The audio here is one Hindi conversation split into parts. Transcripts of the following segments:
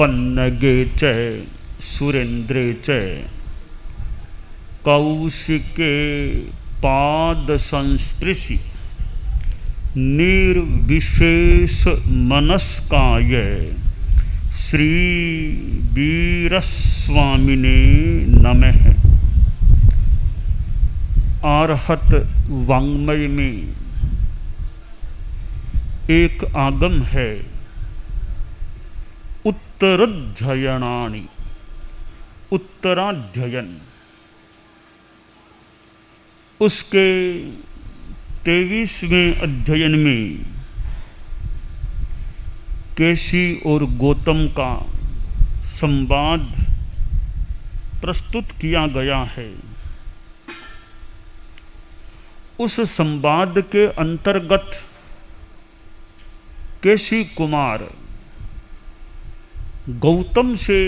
पन्नगे च सुरेन्द्रे च कौशिके पाद संस्पृशि निर्विशेष मनस्काय श्री वीरस्वामिने नमः। आर्हत वाङ्मय में एक आगम है, उत्तराध्ययनानि, उत्तराध्ययन। उसके 23वें अध्ययन में केशी और गौतम का संवाद प्रस्तुत किया गया है। उस संवाद के अंतर्गत केशी कुमार गौतम से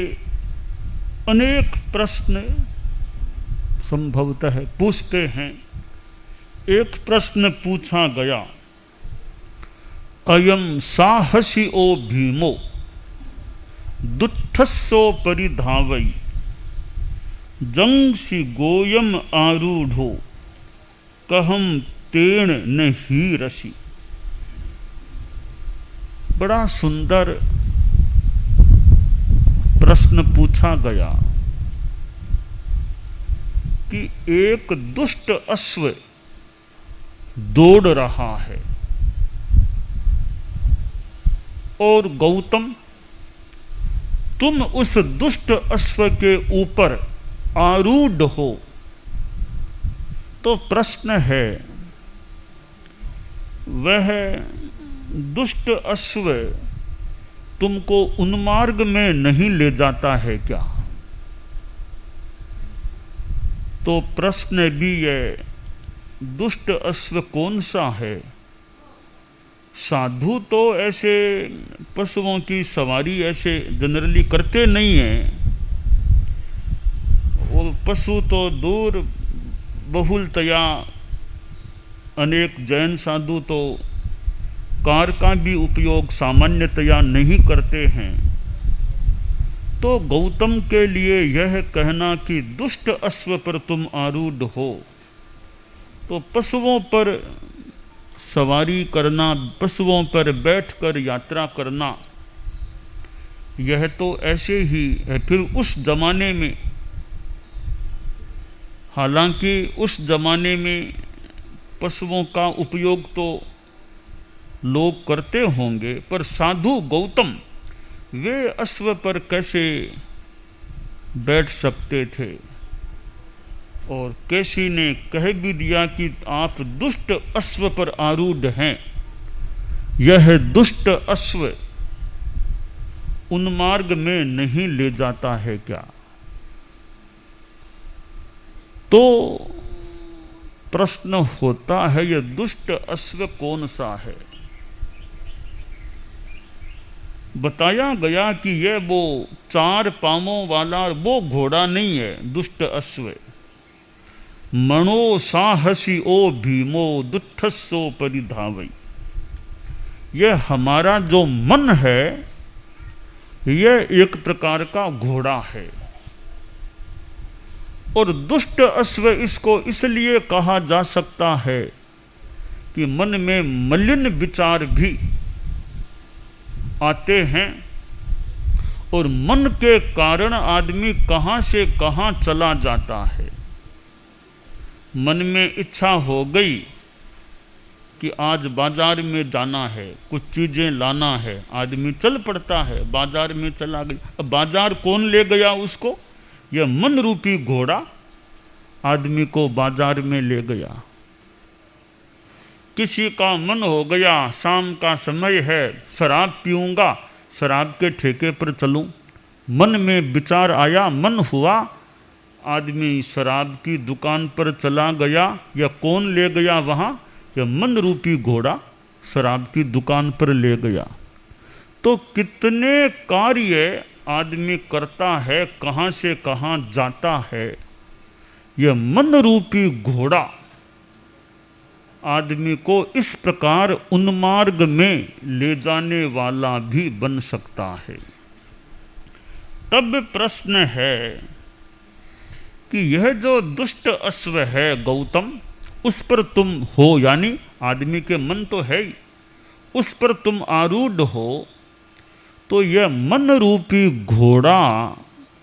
अनेक प्रश्न संभवतः पूछते हैं। एक प्रश्न पूछा गया, अयम साहसी ओ भीमो दुत्थस्सो परिधावई जंगसी गोयम आरूढ़ो कहम तेण न ही रसी। बड़ा सुंदर प्रश्न पूछा गया कि एक दुष्ट अश्व दौड़ रहा है और गौतम तुम उस दुष्ट अश्व के ऊपर आरूढ़ हो। तो प्रश्न है, वह दुष्ट अश्व तुमको उन्मार्ग में नहीं ले जाता है क्या? तो प्रश्न भी है, दुष्ट अश्व कौन सा है? साधु तो ऐसे पशुओं की सवारी ऐसे जनरली करते नहीं हैं। वो पशु तो दूर, बहुलतया अनेक जैन साधु तो कार का भी उपयोग सामान्यतया नहीं करते हैं। तो गौतम के लिए यह कहना कि दुष्ट अश्व पर तुम आरूढ़ हो, तो पशुओं पर सवारी करना, पशुओं पर बैठकर यात्रा करना, यह तो ऐसे ही है। फिर उस जमाने में, हालांकि उस जमाने में पशुओं का उपयोग तो लोग करते होंगे, पर साधु गौतम वे अश्व पर कैसे बैठ सकते थे? और केशी ने कह भी दिया कि आप दुष्ट अश्व पर आरूढ़ हैं। यह दुष्ट अश्व उन्मार्ग में नहीं ले जाता है क्या? तो प्रश्न होता है, यह दुष्ट अश्व कौन सा है? बताया गया कि यह वो 4 पांवों वाला वो घोड़ा नहीं है, दुष्ट अश्व। मनो साहसी ओ भीमो दुत्थस्सो परिधावई। यह हमारा जो मन है, यह एक प्रकार का घोड़ा है। और दुष्ट अश्व इसको इसलिए कहा जा सकता है कि मन में मलिन विचार भी आते हैं और मन के कारण आदमी कहाँ से कहाँ चला जाता है। मन में इच्छा हो गई कि आज बाजार में जाना है, कुछ चीज़ें लाना है, आदमी चल पड़ता है, बाजार में चला गया। अब बाजार कौन ले गया उसको? यह मन रूपी घोड़ा आदमी को बाजार में ले गया। किसी का मन हो गया, शाम का समय है, शराब पीऊँगा, शराब के ठेके पर चलूँ। मन में विचार आया, मन हुआ, आदमी शराब की दुकान पर चला गया। या कौन ले गया वहाँ? यह मन रूपी घोड़ा शराब की दुकान पर ले गया। तो कितने कार्य आदमी करता है, कहाँ से कहाँ जाता है। यह मन रूपी घोड़ा आदमी को इस प्रकार उन्मार्ग में ले जाने वाला भी बन सकता है। तब प्रश्न है कि यह जो दुष्ट अश्व है गौतम, उस पर तुम हो, यानी आदमी के मन तो है ही, उस पर तुम आरूढ़ हो, तो यह मन रूपी घोड़ा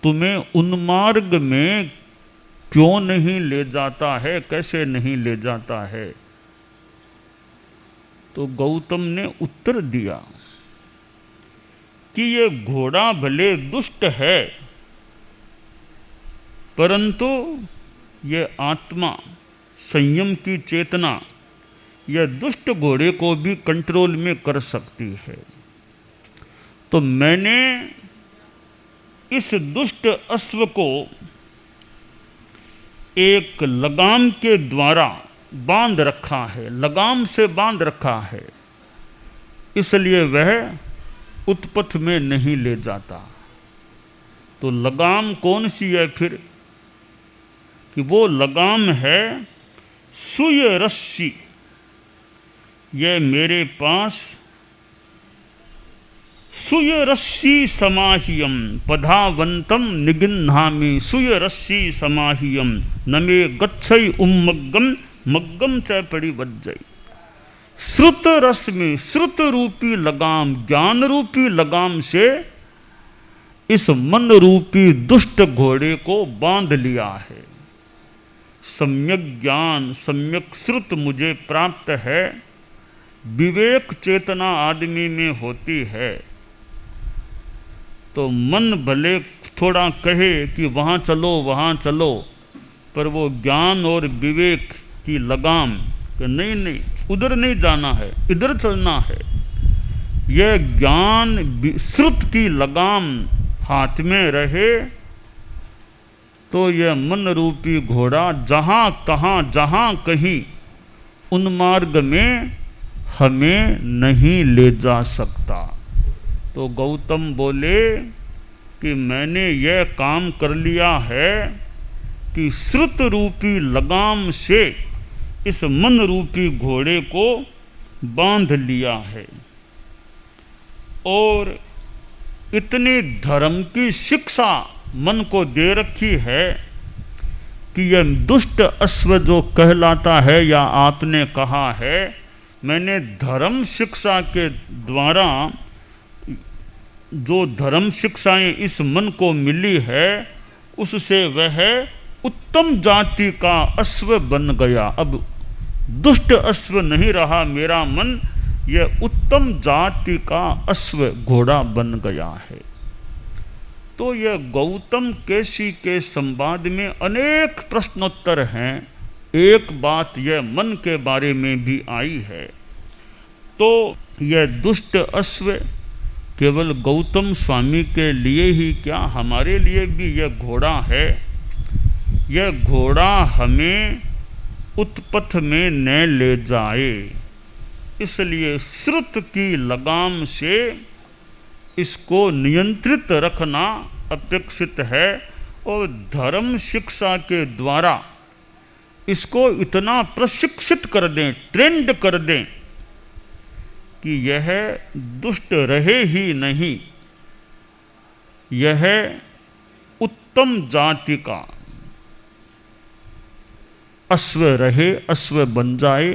तुम्हें उन्मार्ग में क्यों नहीं ले जाता है, कैसे नहीं ले जाता है? तो गौतम ने उत्तर दिया कि ये घोड़ा भले दुष्ट है, परंतु ये आत्मा, संयम की चेतना, यह दुष्ट घोड़े को भी कंट्रोल में कर सकती है। तो मैंने इस दुष्ट अश्व को एक लगाम के द्वारा बांध रखा है, लगाम से बांध रखा है, इसलिए वह उत्पथ में नहीं ले जाता। तो लगाम कौन सी है फिर? कि वो लगाम है सुय रस्सी। ये मेरे पास सुय रस्सी समाह्यम पधावंतम निगिन्हामि, सुय रस्सी समाह्यम न मे गच्छै उम्मग्गम मग्गम च परिवज्जै। श्रुत रस में श्रुत रूपी लगाम, ज्ञान रूपी लगाम से इस मन रूपी दुष्ट घोड़े को बांध लिया है। सम्यक ज्ञान, सम्यक श्रुत मुझे प्राप्त है, विवेक चेतना आदमी में होती है। तो मन भले थोड़ा कहे कि वहाँ चलो वहाँ चलो, पर वो ज्ञान और विवेक की लगाम कि नहीं नहीं उधर नहीं जाना है, इधर चलना है, यह ज्ञान श्रुत की लगाम हाथ में रहे, तो यह मन रूपी घोड़ा जहाँ तहाँ जहाँ कहीं उन्मार्ग में हमें नहीं ले जा सकता। तो गौतम बोले कि मैंने यह काम कर लिया है कि श्रुत रूपी लगाम से इस मन रूपी घोड़े को बांध लिया है, और इतनी धर्म की शिक्षा मन को दे रखी है कि यह दुष्ट अश्व जो कहलाता है, या आपने कहा है, मैंने धर्म शिक्षा के द्वारा जो धर्म शिक्षाएं इस मन को मिली है, उससे वह उत्तम जाति का अश्व बन गया। अब दुष्ट अश्व नहीं रहा मेरा मन, यह उत्तम जाति का अश्व घोड़ा बन गया है। तो यह गौतम केशी के संवाद में अनेक प्रश्नोत्तर हैं। एक बात यह मन के बारे में भी आई है। तो यह दुष्ट अश्व केवल गौतम स्वामी के लिए ही क्या, हमारे लिए भी यह घोड़ा है। यह घोड़ा हमें उत्पथ में न ले जाए, इसलिए श्रुत की लगाम से इसको नियंत्रित रखना अपेक्षित है, और धर्म शिक्षा के द्वारा इसको इतना प्रशिक्षित कर दें, ट्रेंड कर दें कि यह दुष्ट रहे ही नहीं, यह उत्तम जाति का अश्व रहे, अश्व बन जाए।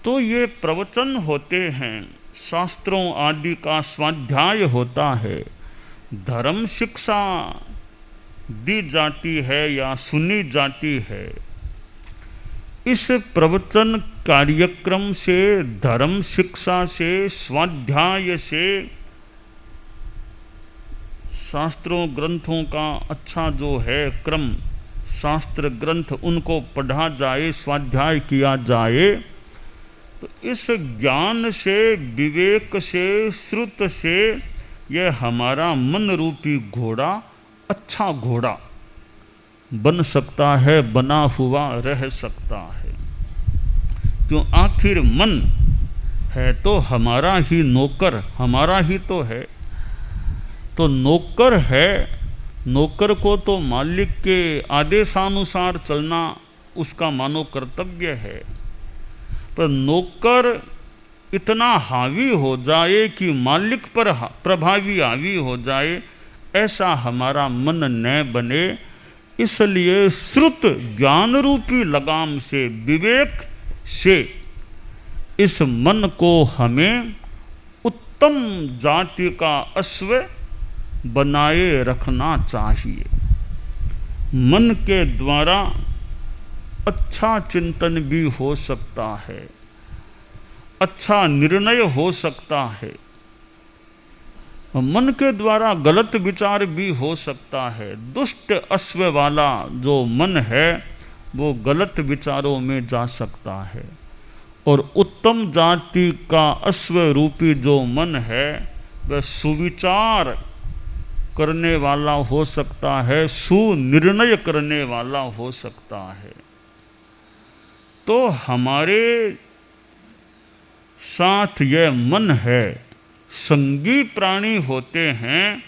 तो ये प्रवचन होते हैं, शास्त्रों आदि का स्वाध्याय होता है, धर्म शिक्षा दी जाती है या सुनी जाती है। इस प्रवचन कार्यक्रम से, धर्म शिक्षा से, स्वाध्याय से, शास्त्रों ग्रंथों का अच्छा जो है क्रम, शास्त्र ग्रंथ उनको पढ़ा जाए, स्वाध्याय किया जाए, तो इस ज्ञान से, विवेक से, श्रुत से यह हमारा मन रूपी घोड़ा अच्छा घोड़ा बन सकता है, बना हुआ रह सकता है। क्यों, आखिर मन है तो हमारा ही नौकर, हमारा ही तो है। तो नौकर है, नौकर को तो मालिक के आदेशानुसार चलना उसका मानव कर्तव्य है। पर नौकर इतना हावी हो जाए कि मालिक पर प्रभावी हावी हो जाए, ऐसा हमारा मन न बने, इसलिए श्रुत ज्ञान रूपी लगाम से, विवेक से इस मन को हमें उत्तम जाति का अश्व बनाए रखना चाहिए। मन के द्वारा अच्छा चिंतन भी हो सकता है, अच्छा निर्णय हो सकता है, मन के द्वारा गलत विचार भी हो सकता है। दुष्ट अश्व वाला जो मन है वो गलत विचारों में जा सकता है, और उत्तम जाति का अश्व रूपी जो मन है वह सुविचार करने वाला हो सकता है, सुनिर्णय करने वाला हो सकता है। तो हमारे साथ यह मन है, संगी प्राणी होते हैं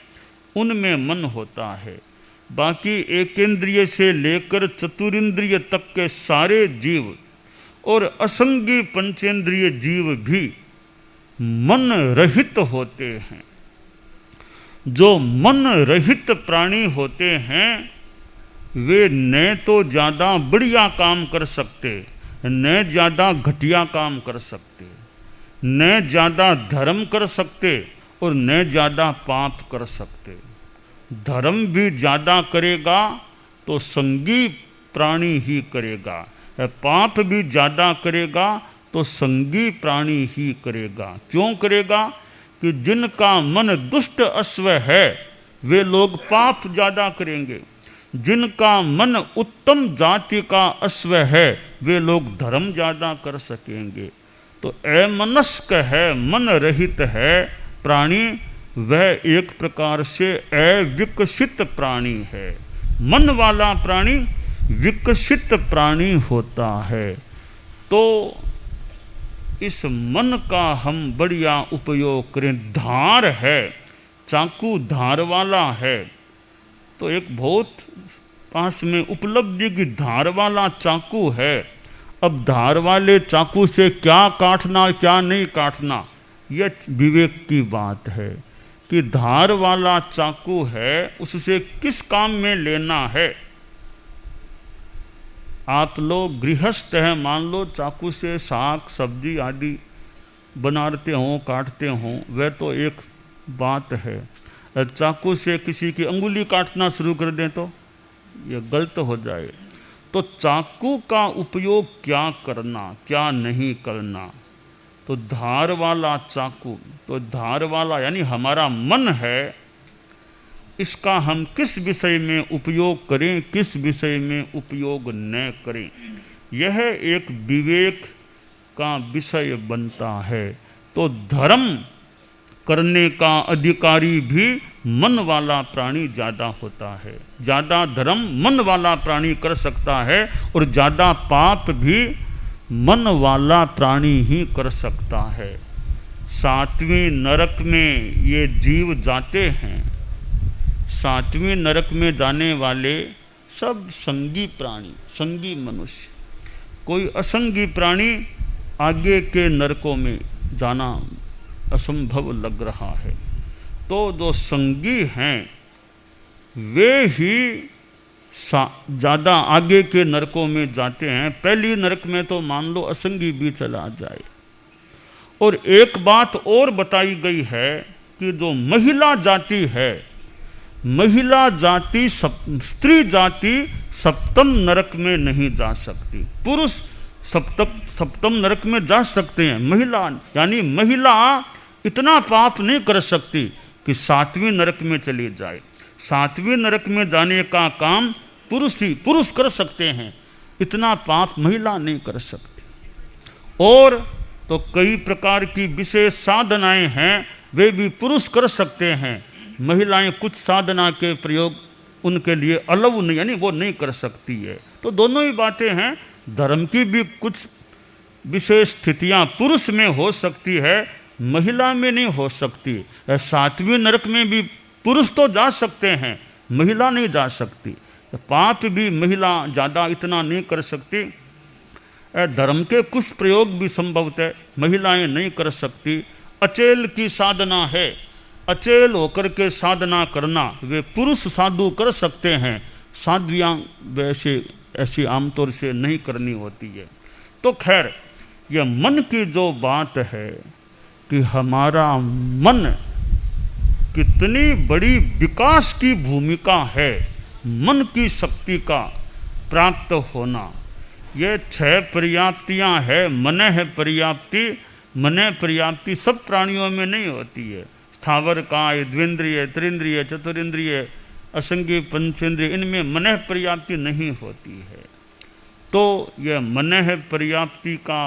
उनमें मन होता है। बाकी एकेंद्रिय से लेकर चतुरिंद्रिय तक के सारे जीव और असंगी पंचेंद्रिय जीव भी मन रहित होते हैं। जो मन रहित प्राणी होते हैं वे न तो ज़्यादा बढ़िया काम कर सकते, न ज़्यादा घटिया काम कर सकते, न ज़्यादा धर्म कर सकते और न ज़्यादा पाप कर सकते। धर्म भी ज़्यादा करेगा तो संगी प्राणी ही करेगा, पाप भी ज़्यादा करेगा तो संगी प्राणी ही करेगा। क्यों करेगा? कि जिनका मन दुष्ट अश्व है वे लोग पाप ज़्यादा करेंगे, जिनका मन उत्तम जाति का अश्व है वे लोग धर्म ज़्यादा कर सकेंगे। तो अमनस्क है, मन रहित है प्राणी, वह एक प्रकार से अविकसित प्राणी है। मन वाला प्राणी विकसित प्राणी होता है। तो इस मन का हम बढ़िया उपयोग करें। धार है, चाकू धार वाला है, तो एक बहुत पास में उपलब्धि की धार वाला चाकू है। अब धार वाले चाकू से क्या काटना क्या नहीं काटना, यह विवेक की बात है कि धार वाला चाकू है उससे किस काम में लेना है। आप लोग गृहस्थ हैं, मान लो चाकू से साग सब्जी आदि बनाते हों काटते हों, वह तो एक बात है। चाकू से किसी की अंगुली काटना शुरू कर दें तो यह गलत हो जाए। तो चाकू का उपयोग क्या करना क्या नहीं करना, तो धार वाला चाकू, तो धार वाला यानी हमारा मन है, इसका हम किस विषय में उपयोग करें किस विषय में उपयोग न करें, यह एक विवेक का विषय बनता है। तो धर्म करने का अधिकारी भी मन वाला प्राणी ज़्यादा होता है। ज़्यादा धर्म मन वाला प्राणी कर सकता है और ज़्यादा पाप भी मन वाला प्राणी ही कर सकता है। 7वें नरक में ये जीव जाते हैं। 7वें नरक में जाने वाले सब संगी प्राणी, संगी मनुष्य। कोई असंगी प्राणी आगे के नरकों में जाना असंभव लग रहा है। तो जो संगी हैं वे ही ज़्यादा आगे के नरकों में जाते हैं। पहली नरक में तो मान लो असंगी भी चला जाए। और एक बात और बताई गई है कि जो महिला जाति है, महिला जाति स्त्री जाति सप्तम नरक में नहीं जा सकती। पुरुष सप्तम नरक में जा सकते हैं। महिला यानी महिला इतना पाप नहीं कर सकती कि 7वें नरक में चली जाए। 7वें नरक में जाने का काम पुरुष कर सकते हैं, इतना पाप महिला नहीं कर सकती। और तो कई प्रकार की विशेष साधनाएं हैं, वे भी पुरुष कर सकते हैं। महिलाएं कुछ साधना के प्रयोग उनके लिए अलाउ नहीं, यानी वो नहीं कर सकती है। तो दोनों ही बातें हैं। धर्म की भी कुछ विशेष स्थितियां पुरुष में हो सकती है, महिला में नहीं हो सकती। 7वें नरक में भी पुरुष तो जा सकते हैं, महिला नहीं जा सकती। पाप भी महिला ज़्यादा इतना नहीं कर सकती। धर्म के कुछ प्रयोग भी संभवतः महिलाएं नहीं कर सकती। अचेल की साधना है, अचेल होकर के साधना करना वे पुरुष साधु कर सकते हैं, साध्वियाँ वैसे ऐसी आमतौर से नहीं करनी होती है। तो खैर यह मन की जो बात है कि हमारा मन कितनी बड़ी विकास की भूमिका है, मन की शक्ति का प्राप्त होना, ये 6 पर्याप्तियाँ है। मन है पर्याप्ति, मन पर्याप्ति सब प्राणियों में नहीं होती है। स्थावर काय, द्विंद्रिय, त्रिंद्रिय, चतुरिंद्रिय, असंगी, पंचेंद्रिय, इनमें मन पर्याप्ति नहीं होती है। तो यह मन पर्याप्ति का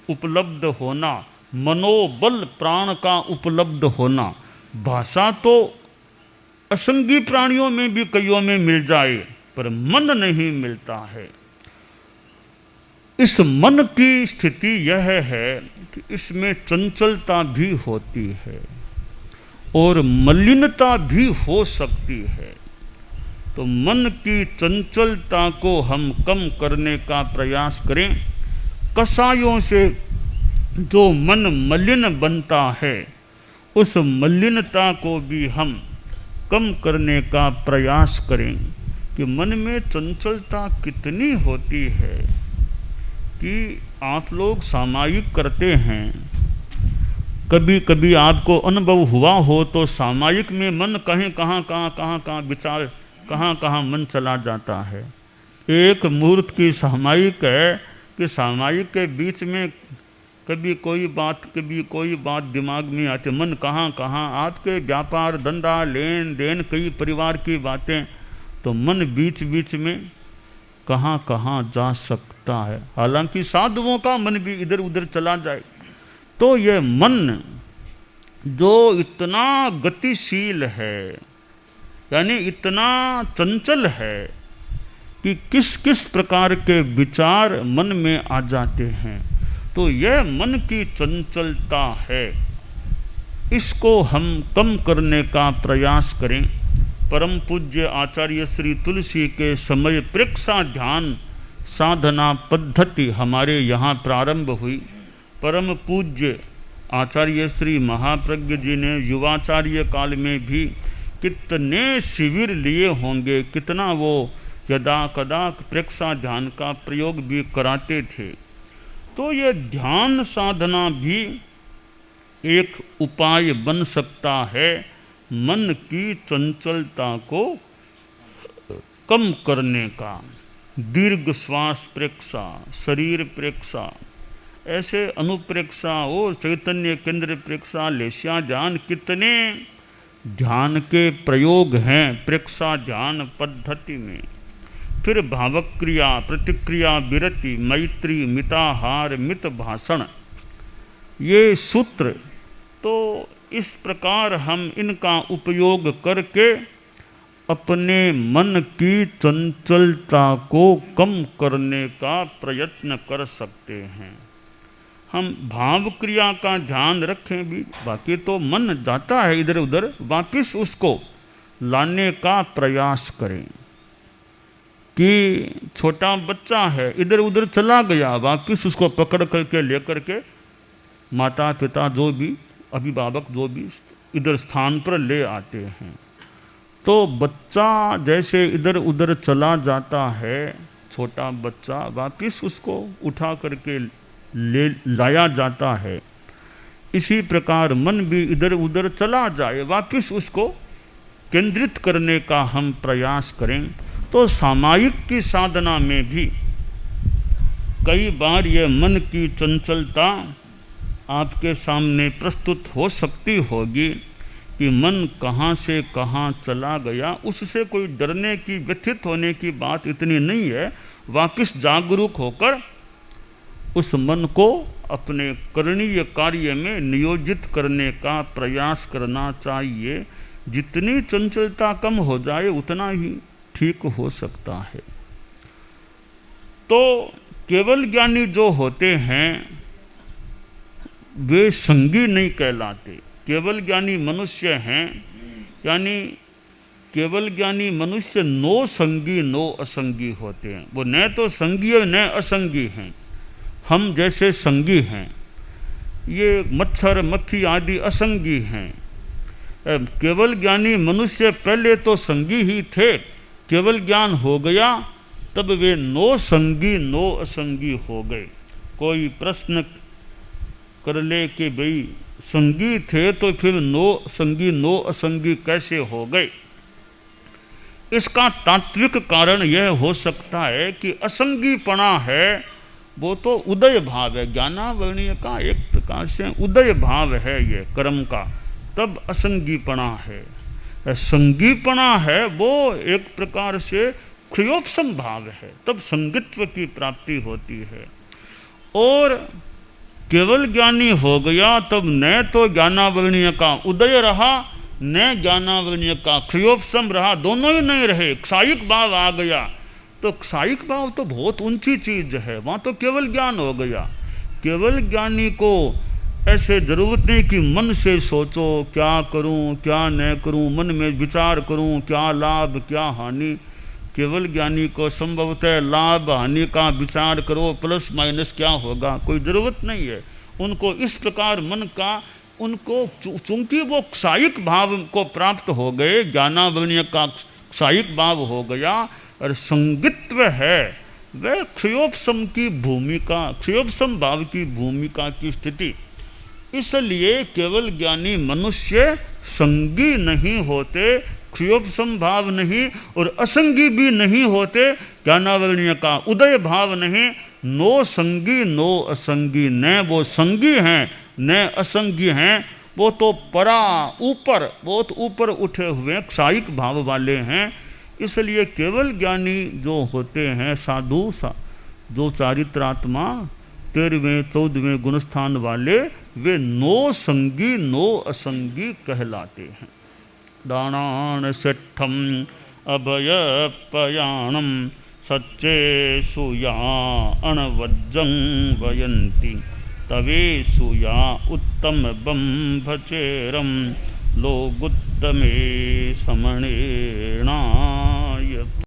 उपलब्ध होना, मनोबल प्राण का उपलब्ध होना, भाषा तो असंगी प्राणियों में भी कईयों में मिल जाए पर मन नहीं मिलता है। इस मन की स्थिति यह है कि इसमें चंचलता भी होती है और मलिनता भी हो सकती है। तो मन की चंचलता को हम कम करने का प्रयास करें। कषायों से जो मन मलिन बनता है उस मलिनता को भी हम कम करने का प्रयास करें कि मन में चंचलता कितनी होती है कि आप लोग सामायिक करते हैं। कभी कभी आपको अनुभव हुआ हो तो सामायिक में मन कहाँ विचार कहाँ मन चला जाता है। एक मुहूर्त की सामायिक है कि सामायिक के बीच में कभी कोई बात दिमाग में आती, मन कहाँ आपके व्यापार धंधा लेन देन कई परिवार की बातें, तो मन बीच बीच में कहाँ जा सकता है। हालांकि साधुओं का मन भी इधर उधर चला जाए। तो यह मन जो इतना गतिशील है, यानी इतना चंचल है कि किस किस प्रकार के विचार मन में आ जाते हैं, तो यह मन की चंचलता है। इसको हम कम करने का प्रयास करें। परम पूज्य आचार्य श्री तुलसी के समय प्रेक्षा ध्यान साधना पद्धति हमारे यहाँ प्रारंभ हुई। परम पूज्य आचार्य श्री महाप्रज्ञ जी ने युवाचार्य काल में भी कितने शिविर लिए होंगे, कितना वो यदा कदा प्रेक्षा ध्यान का प्रयोग भी कराते थे। तो ये ध्यान साधना भी एक उपाय बन सकता है मन की चंचलता को कम करने का। दीर्घ श्वास प्रेक्षा, शरीर प्रेक्षा, ऐसे अनुप्रेक्षा और चैतन्य केंद्र प्रेक्षा, लेस्या ध्यान, कितने ध्यान के प्रयोग हैं प्रेक्षा ध्यान पद्धति में। फिर भावक क्रिया, प्रतिक्रिया, विरति, मैत्री, मिताहार, मित भाषण, ये सूत्र। तो इस प्रकार हम इनका उपयोग करके अपने मन की चंचलता को कम करने का प्रयत्न कर सकते हैं। हम भाव क्रिया का ध्यान रखें भी, बाकी तो मन जाता है इधर उधर, वापिस उसको लाने का प्रयास करें। कि छोटा बच्चा है इधर उधर चला गया, वापिस उसको पकड़ करके लेकर के माता पिता जो भी अभिभावक जो भी इधर स्थान पर ले आते हैं। तो बच्चा जैसे इधर उधर चला जाता है, छोटा बच्चा, वापिस उसको उठा करके ले लाया जाता है। इसी प्रकार मन भी इधर उधर चला जाए, वापिस उसको केंद्रित करने का हम प्रयास करें। तो सामायिक की साधना में भी कई बार यह मन की चंचलता आपके सामने प्रस्तुत हो सकती होगी कि मन कहाँ से कहाँ चला गया। उससे कोई डरने की, व्यथित होने की बात इतनी नहीं है। वापिस जागरूक होकर उस मन को अपने करणीय कार्य में नियोजित करने का प्रयास करना चाहिए। जितनी चंचलता कम हो जाए उतना ही ठीक हो सकता है। तो केवल ज्ञानी जो होते हैं वे संगी नहीं कहलाते। केवल ज्ञानी मनुष्य हैं, यानी केवल ज्ञानी मनुष्य नो संगी नो असंगी होते हैं। वो न तो संगी है न असंगी हैं। हम जैसे संगी हैं, ये मच्छर मक्खी आदि असंगी हैं। केवल ज्ञानी मनुष्य पहले तो संगी ही थे, केवल ज्ञान हो गया तब वे नो संगी नो असंगी हो गए। कोई प्रश्न कर ले कि भाई संगी थे तो फिर नो संगी नो असंगी कैसे हो गए? इसका तात्विक कारण यह हो सकता है कि असंगीपना है वो तो उदय भाव है, ज्ञानावरणीय का एक प्रकार से उदय भाव है ये कर्म का, तब असंगीपना है। संगीपना है वो एक प्रकार से क्षयोपशम भाव है, तब संगित्व की प्राप्ति होती है। और केवल ज्ञानी हो गया तब न तो ज्ञानावरणीय का उदय रहा न ज्ञानावरणीय का क्षयोपशम रहा, दोनों ही नहीं रहे, क्षायिक भाव आ गया। तो क्षायिक भाव तो बहुत ऊंची चीज है, वहाँ तो केवल ज्ञान हो गया। केवल ज्ञानी को ऐसे जरूरत नहीं कि मन से सोचो क्या करूं क्या न करूं, मन में विचार करूं क्या लाभ क्या हानि। केवल ज्ञानी को संभवतः लाभ हानि का विचार करो, प्लस माइनस क्या होगा, कोई ज़रूरत नहीं है उनको। इस प्रकार मन का उनको चूंकि वो क्षायिक भाव को प्राप्त हो गए, ज्ञानावरणीय का क्षायिक भाव हो गया और संगित्व है वह क्षयोपशम की भूमिका, क्षयोपशम भाव की भूमिका की स्थिति। इसलिए केवल ज्ञानी मनुष्य संगी नहीं होते, क्षयोपशम भाव नहीं और असंगी भी नहीं होते, ज्ञानावरणीय का उदय भाव नहीं। नो संगी नो असंगी, न वो संगी हैं न असंगी हैं, वो तो परा ऊपर बहुत ऊपर उठे हुए क्षायिक भाव वाले हैं। इसलिए केवल ज्ञानी जो होते हैं साधु जो चारित्रात्मा 13वें 14वें गुणस्थान वाले, वे नो संगी नो असंगी कहलाते हैं। दानान सिद्धम अभय पयाणम सच्चे सुया अणवज्जं वयंती तवे सुया उत्तम बंभचेरम लोगुत्तमे समणेणा